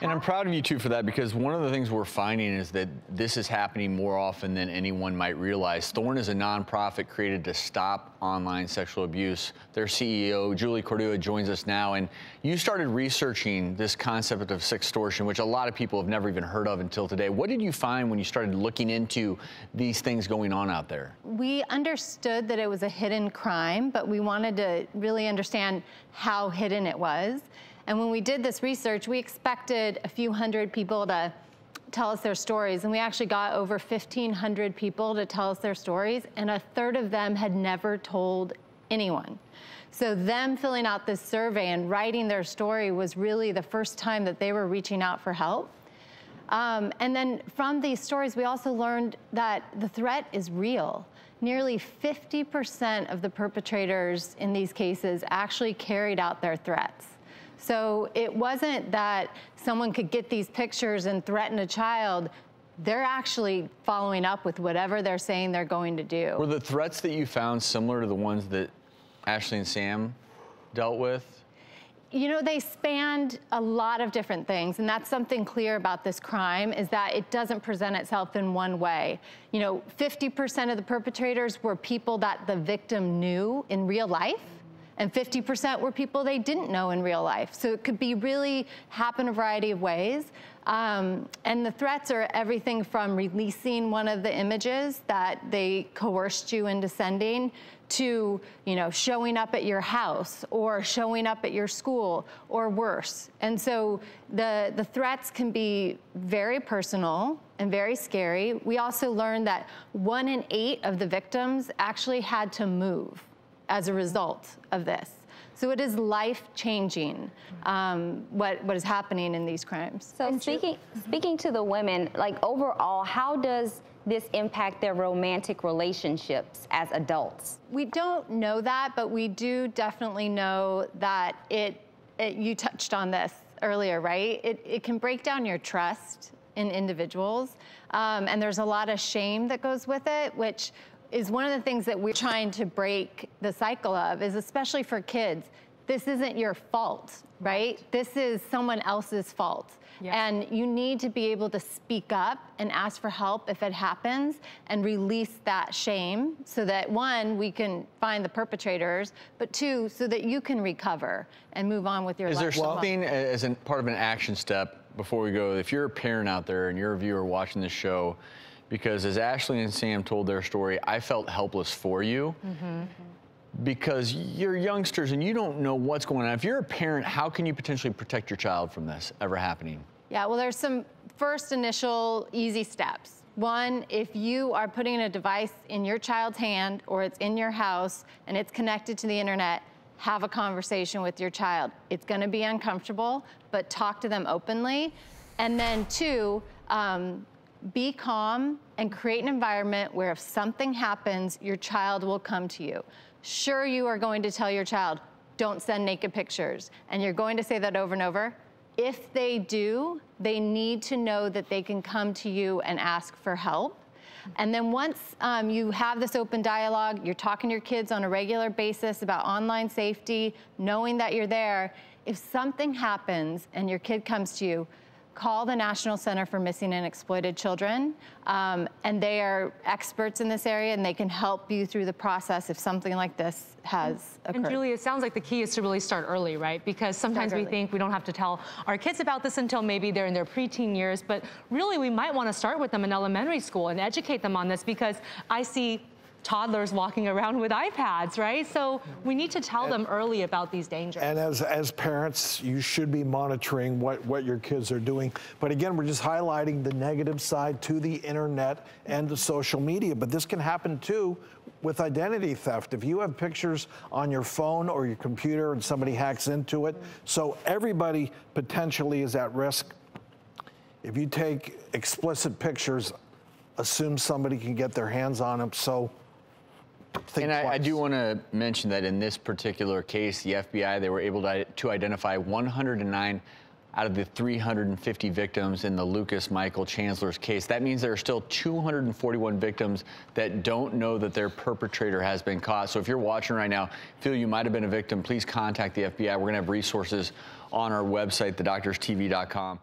And I'm proud of you, too, for that, because one of the things we're finding is that this is happening more often than anyone might realize. Thorn is a nonprofit created to stop online sexual abuse. Their CEO, Julie Cordua, joins us now. And you started researching this concept of sextortion, which a lot of people have never even heard of until today. What did you find when you started looking into these things going on out there? We understood that it was a hidden crime, but we wanted to really understand how hidden it was. And when we did this research, we expected a few hundred people to tell us their stories, and we actually got over 1,500 people to tell us their stories, and a third of them had never told anyone. So them filling out this survey and writing their story was really the first time that they were reaching out for help. And then from these stories, we also learned that the threat is real. Nearly 50% of the perpetrators in these cases actually carried out their threats. So it wasn't that someone could get these pictures and threaten a child. They're actually following up with whatever they're saying they're going to do. Were the threats that you found similar to the ones that Ashley and Sam dealt with? You know, they spanned a lot of different things, and that's something clear about this crime, is that it doesn't present itself in one way. You know, 50% of the perpetrators were people that the victim knew in real life, and 50% were people they didn't know in real life. So it could be really happen a variety of ways. And the threats are everything from releasing one of the images that they coerced you into sending to, you know, showing up at your house or showing up at your school or worse. And so the threats can be very personal and very scary. We also learned that 1 in 8 of the victims actually had to move as a result of this. So it is life-changing, what is happening in these crimes. So speaking to the women, like overall, how does this impact their romantic relationships as adults? We don't know that, but we do definitely know that you touched on this earlier, right? It can break down your trust in individuals, and there's a lot of shame that goes with it, which is one of the things that we're trying to break the cycle of, is especially for kids, this isn't your fault, right? This is someone else's fault. Yes. And you need to be able to speak up and ask for help if it happens and release that shame so that, one, we can find the perpetrators, but two, so that you can recover and move on with your life. Is there something as part of an action step before we go, if you're a parent out there and you're a viewer watching this show, because as Ashley and Sam told their story, I felt helpless for you because you're youngsters and you don't know what's going on. If you're a parent, how can you potentially protect your child from this ever happening? Yeah, well, there's some first initial easy steps. One, if you are putting a device in your child's hand or it's in your house and it's connected to the internet, have a conversation with your child. It's gonna be uncomfortable, but talk to them openly. And then two, be calm and create an environment where if something happens, your child will come to you. Sure, you are going to tell your child, don't send naked pictures, and you're going to say that over and over. If they do, they need to know that they can come to you and ask for help. And then once you have this open dialogue, you're talking to your kids on a regular basis about online safety, knowing that you're there, if something happens and your kid comes to you, call the National Center for Missing and Exploited Children, and they are experts in this area, and they can help you through the process if something like this has occurred. And Julie, it sounds like the key is to really start early, right? Because sometimes we think we don't have to tell our kids about this until maybe they're in their preteen years, but really we might want to start with them in elementary school and educate them on this, because I see toddlers walking around with iPads, right? So we need to tell them early about these dangers. And as parents, you should be monitoring what your kids are doing. But again, we're just highlighting the negative side to the internet and the social media. But this can happen too with identity theft. If you have pictures on your phone or your computer and somebody hacks into it, so everybody potentially is at risk. If you take explicit pictures, assume somebody can get their hands on them. So and I do want to mention that in this particular case, the FBI, they were able to identify 109 out of the 350 victims in the Lucas Michael Chancellor's case. That means there are still 241 victims that don't know that their perpetrator has been caught. So if you're watching right now, feel you might have been a victim, please contact the FBI. We're going to have resources on our website, thedoctorstv.com.